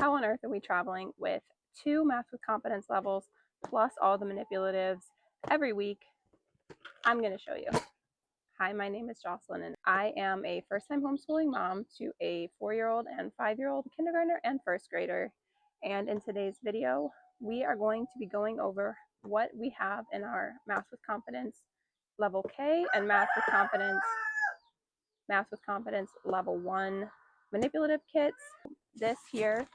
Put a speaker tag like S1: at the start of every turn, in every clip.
S1: how on earth are we traveling with 2 math with competence levels plus all the manipulatives every week? I'm going to show you. Hi, my name is Jocelyn, and I am a first-time homeschooling mom to a 4-year-old and 5-year-old kindergartner and first grader. And in today's video, we are going to be going over what we have in our Math with Competence Level K and Math with Competence Level 1 manipulative kits. This here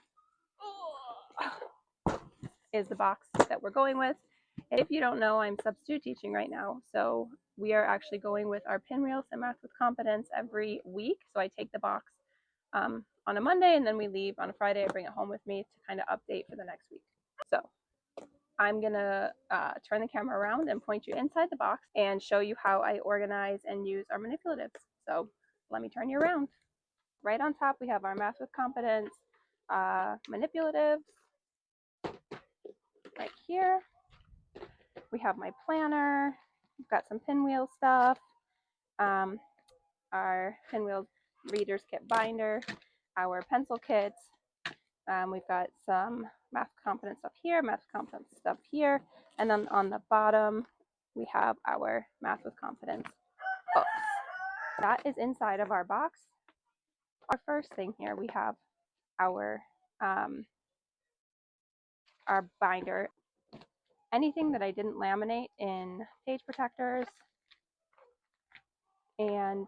S1: is the box that we're going with. If you don't know, I'm substitute teaching right now, so we are actually going with our pinwheels and Math with Competence every week. So I take the box on a Monday, and then we leave on a Friday. I bring it home with me to kind of update for the next week. So I'm gonna turn the camera around and point you inside the box and show you how I organize and use our manipulatives. So let me turn you around. Right on top, we have our Math with Competence manipulatives. Right here, we have my planner. We've got some pinwheel stuff, our pinwheel reader's kit binder, our pencil kits. We've got some Math Competence stuff here, Math Competence stuff here, and then on the bottom we have our Math with Competence books. That is inside of our box. Our first thing here, we have our binder. Anything that I didn't laminate in page protectors and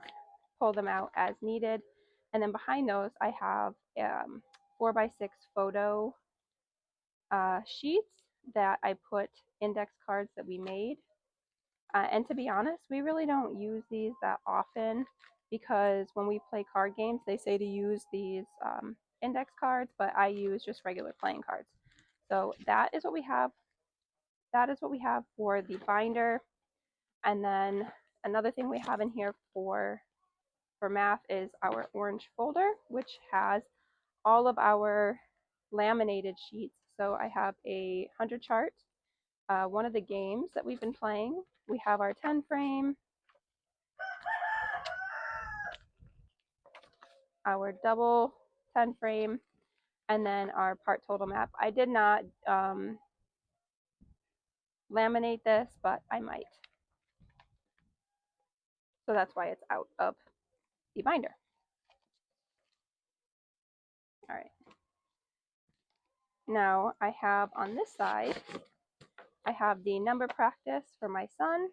S1: pull them out as needed. And then behind those, I have 4x6 photo sheets that I put index cards that we made. And to be honest, we really don't use these that often because when we play card games, they say to use these index cards, but I use just regular playing cards. So that is what we have. That is what we have for the binder. And then another thing we have in here for math is our orange folder, which has all of our laminated sheets. So I have a 100 chart, one of the games that we've been playing. We have our 10 frame, our double 10 frame, and then our part total map. I did not laminate this, but I might. So that's why it's out of the binder. All right. Now I have on this side, I have the number practice for my son.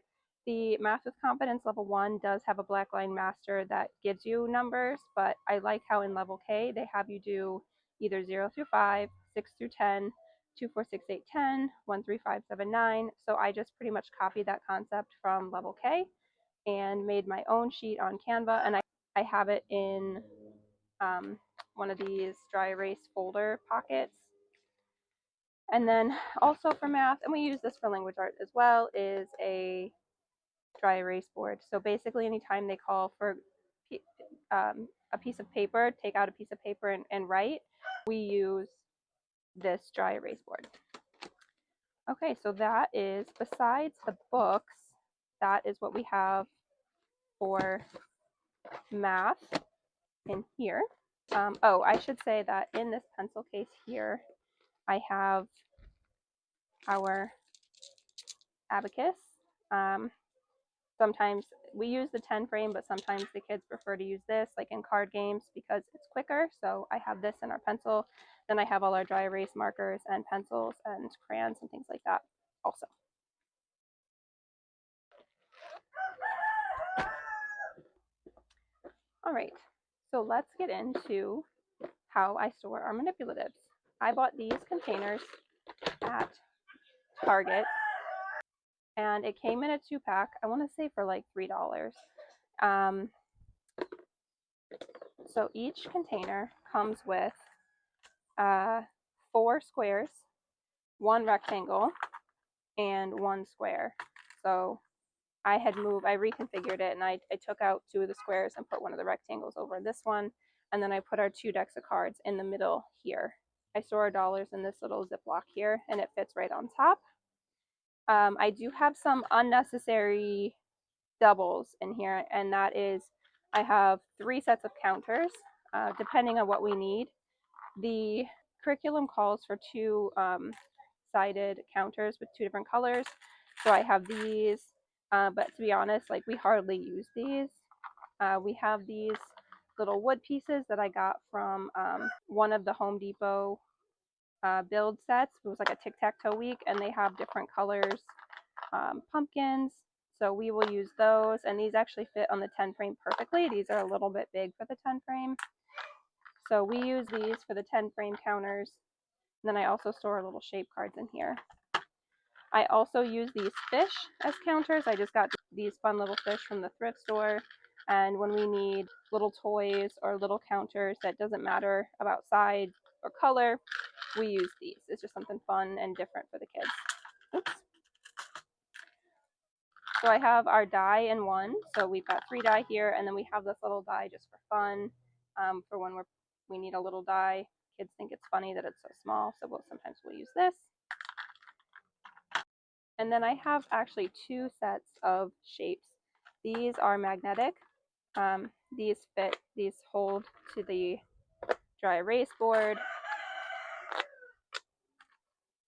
S1: The Math with Competence Level 1 does have a black line master that gives you numbers, but I like how in Level K they have you do either 0 through 5, 6 through 10, 2, 4, 6, 8, 10, 1, 3, 5, 7, 9. So I just pretty much copied that concept from Level K and made my own sheet on Canva, and I have it in one of these dry erase folder pockets. And then also for math, and we use this for language art as well, is a dry erase board. So basically anytime they call for a piece of paper, take out a piece of paper and write, we use this dry erase board. Okay, so that is, besides the books, that is what we have for math in here. Oh, I should say that in this pencil case here, I have our abacus. Sometimes we use the 10 frame, but sometimes the kids prefer to use this, like in card games, because it's quicker. So I have this in our pencil. Then I have all our dry erase markers and pencils and crayons and things like that also. All right, so let's get into how I store our manipulatives. I bought these containers at Target, and it came in a 2-pack, I want to say for like $3. So each container comes with 4 squares, 1 rectangle, and 1 square. So I reconfigured it, and I took out 2 of the squares and put one of the rectangles over this one, and then I put our 2 decks of cards in the middle here. I store our dollars in this little Ziploc here, and it fits right on top. I do have some unnecessary doubles in here, and that is I have 3 sets of counters, depending on what we need. The curriculum calls for two sided counters with two different colors. So I have these, but to be honest, like we hardly use these. We have these little wood pieces that I got from one of the Home Depot build sets. It was like a tic-tac-toe week, and they have different colors, pumpkins. So we will use those, and these actually fit on the 10 frame perfectly. These are a little bit big for the 10 frame. So we use these for the 10 frame counters. And then I also store little shape cards in here. I also use these fish as counters. I just got these fun little fish from the thrift store. And when we need little toys or little counters that doesn't matter about size or color, we use these. It's just something fun and different for the kids. Oops. So I have our die in one. So we've got 3 die here, and then we have this little die just for fun, for when we need a little die. Kids think it's funny that it's so small, so sometimes we'll use this. And then I have actually 2 sets of shapes. These are magnetic. These fit, these hold to the dry erase board.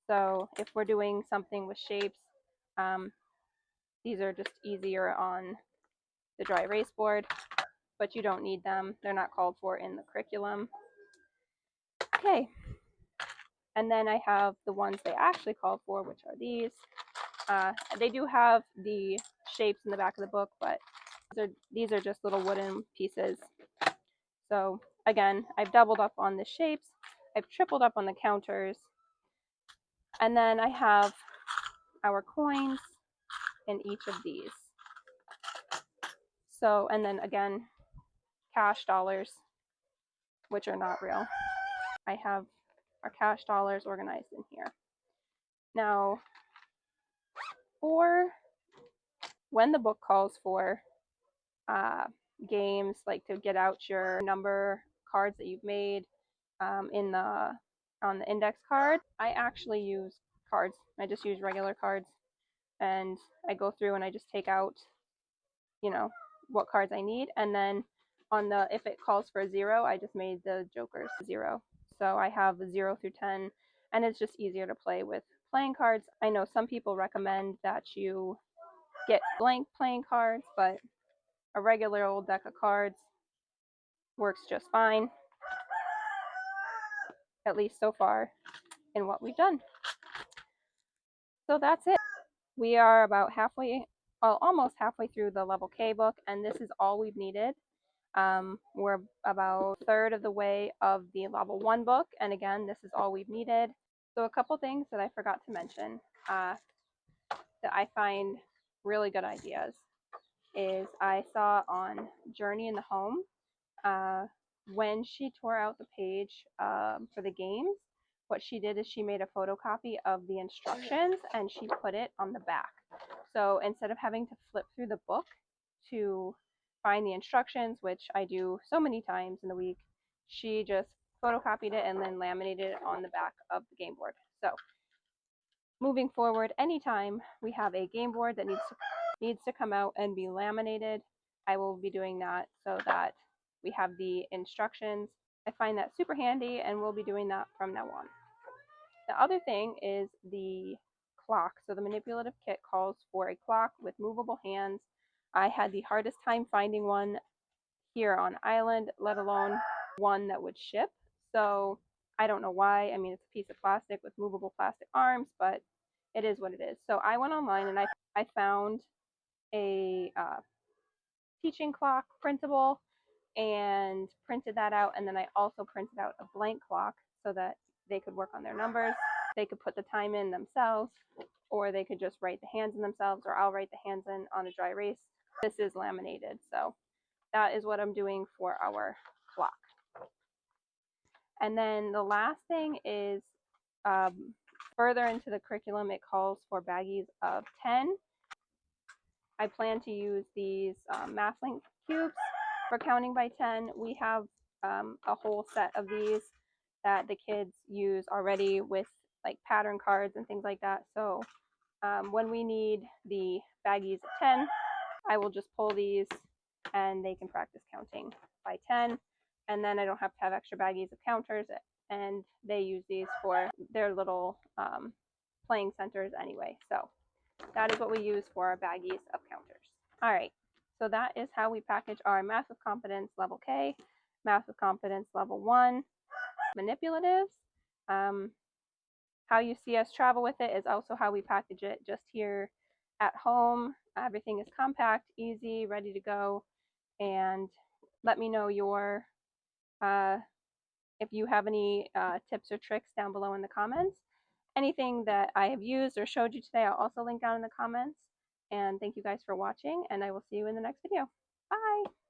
S1: So if we're doing something with shapes, these are just easier on the dry erase board, but you don't need them. They're not called for in the curriculum. Okay. And then I have the ones they actually called for, which are these. They do have the shapes in the back of the book, but these are just little wooden pieces. So again, I've doubled up on the shapes. I've tripled up on the counters. And then I have our coins in each of these. So, and then again, cash dollars, which are not real. I have our cash dollars organized in here. Now, for when the book calls for games, like to get out your number cards that you've made on the index card, I actually use cards. I just use regular cards, and I go through and I just take out, what cards I need, and then if it calls for 0, I just made the jokers 0. So I have 0 through 10, and it's just easier to play with playing cards. I know some people recommend that you get blank playing cards, but a regular old deck of cards works just fine, at least so far in what we've done. So that's it. We are about almost halfway through the level K book, and this is all we've needed. We're about a third of the way of the level 1 book, and again, this is all we've needed. So a couple things that I forgot to mention that I find really good ideas is I saw on Journey in the Home, when she tore out the page for the games, what she did is she made a photocopy of the instructions and she put it on the back. So instead of having to flip through the book to find the instructions, which I do so many times in the week, she just photocopied it and then laminated it on the back of the game board. So moving forward, anytime we have a game board that needs to come out and be laminated, I will be doing that so that we have the instructions. I find that super handy, and we'll be doing that from now on. The other thing is the clock. So the manipulative kit calls for a clock with movable hands. I had the hardest time finding one here on island, let alone one that would ship. So I don't know why. I mean, it's a piece of plastic with movable plastic arms, but it is what it is. So I went online and I found a teaching clock printable and printed that out. And then I also printed out a blank clock so that they could work on their numbers. They could put the time in themselves, or they could just write the hands in themselves, or I'll write the hands in on a dry erase. This is laminated, so that is what I'm doing for our clock. And then the last thing is further into the curriculum, it calls for baggies of 10. I plan to use these MathLink cubes for counting by 10. We have a whole set of these that the kids use already with like pattern cards and things like that. So when we need the baggies of 10, I will just pull these and they can practice counting by 10. And then I don't have to have extra baggies of counters and they use these for their little playing centers anyway. So that is what we use for our baggies of counters. All right, so that is how we package our Math with Confidence Level K, Math with Confidence Level 1 manipulatives. How you see us travel with it is also how we package it just here at home. Everything is compact, easy, ready to go. And let me know your if you have any tips or tricks down below in the comments. Anything that I have used or showed you today, I'll also link down in the comments. And thank you guys for watching, and I will see you in the next video. Bye!